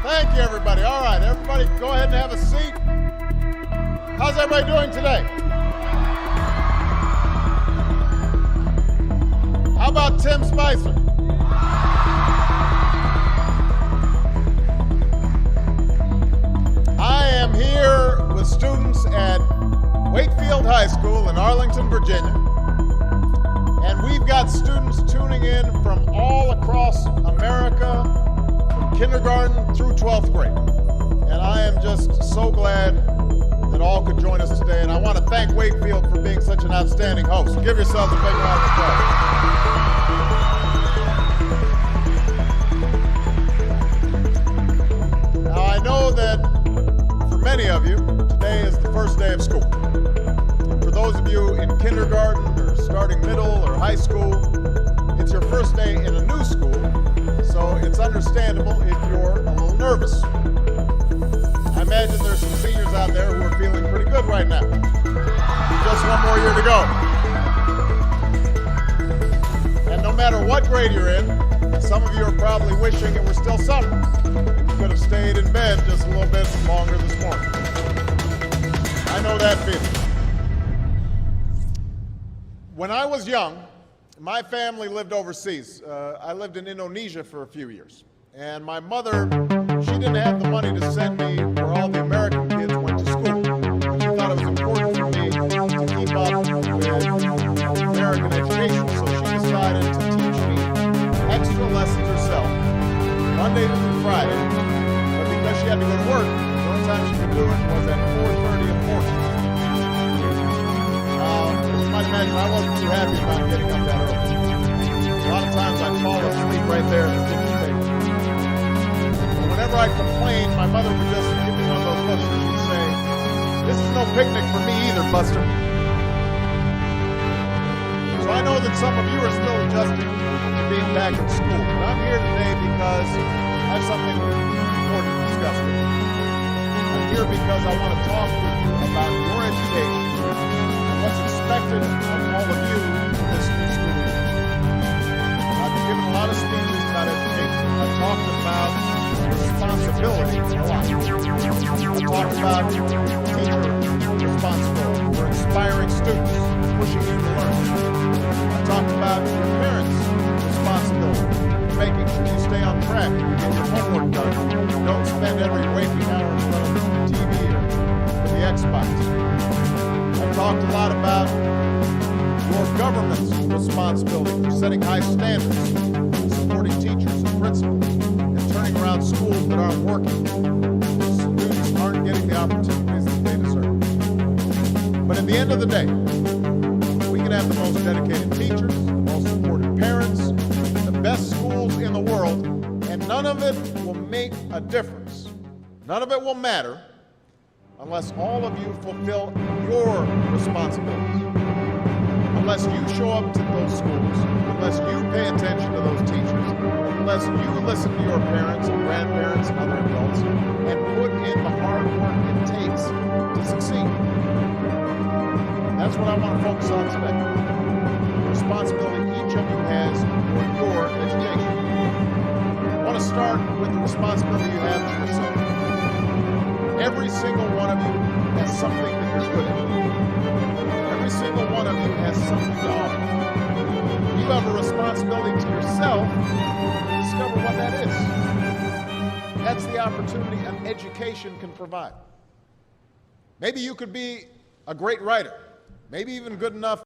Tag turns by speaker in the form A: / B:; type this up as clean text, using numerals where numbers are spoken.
A: Thank you, everybody. All right, everybody go ahead and have a seat. How's everybody doing today? How about Tim Spicer? I am here with students at Wakefield High School in Arlington, Virginia. And we've got students tuning in from all across America, from kindergarten through 12th grade. And I am just so glad that all could join us today. And I want to thank Wakefield for being such an outstanding host. Give yourselves a big round of applause. Now, I know that for many of you, today is the first day of school. And for those of you in kindergarten or starting middle or high school, it's your first day in a new school, so it's understandable if you're a little nervous. I imagine there's some seniors out there who are feeling pretty good right now. Just one more year to go. And no matter what grade you're in, some of you are probably wishing it were still summer. You could have stayed in bed just a little bit longer this morning. I know that feeling. When I was young, my family lived overseas. I lived in Indonesia for a few years. And my mother, she didn't have the money to send me where all the American kids went to school. But she thought it was important for me to keep up with American education. So she decided to teach me extra lessons herself, Monday through Friday. But because she had to go to work, the only time she could do it was at 4:30 in the morning. As you might imagine, I wasn't too happy about getting up that early. A lot of times I'd fall asleep right there at the kitchen table. But whenever I complained, my mother would just give me one of those looks and she'd say, "This is no picnic for me either, Buster." So I know that some of you are still adjusting to being back in school. But I'm here today because I have something important to discuss with you. I'm here because I want to talk with you about your education and what's expected of all of you in this new school year. I've been giving a lot of speeches about education. I've talked about responsibility a lot. I've talked about teacher responsibility for inspiring students, pushing you to learn. I've talked about your parents' responsibility for making sure you stay on track and you get your homework done. Don't spend every waking hour in front of the TV or the Xbox. I've talked a lot about your government's responsibility for setting high standards, supporting teachers and principals, and turning around schools that aren't working. Students aren't getting the opportunities that they deserve. But at the end of the day, we can have the most dedicated teachers, the most supportive parents, the best schools in the world, and none of it will make a difference. None of it will matter unless all of you fulfill your responsibilities. Unless you show up to those schools, unless you pay attention to those teachers, unless you listen to your parents and grandparents and other adults, and put in the hard work it takes to succeed. That's what I want to focus on today. The responsibility each of you has for your education. I want to start with the responsibility you have to yourself. Every single one of you has something that you're good at. Every single one of you has something to offer. You have a responsibility to yourself to discover what that is. That's the opportunity an education can provide. Maybe you could be a great writer, maybe even good enough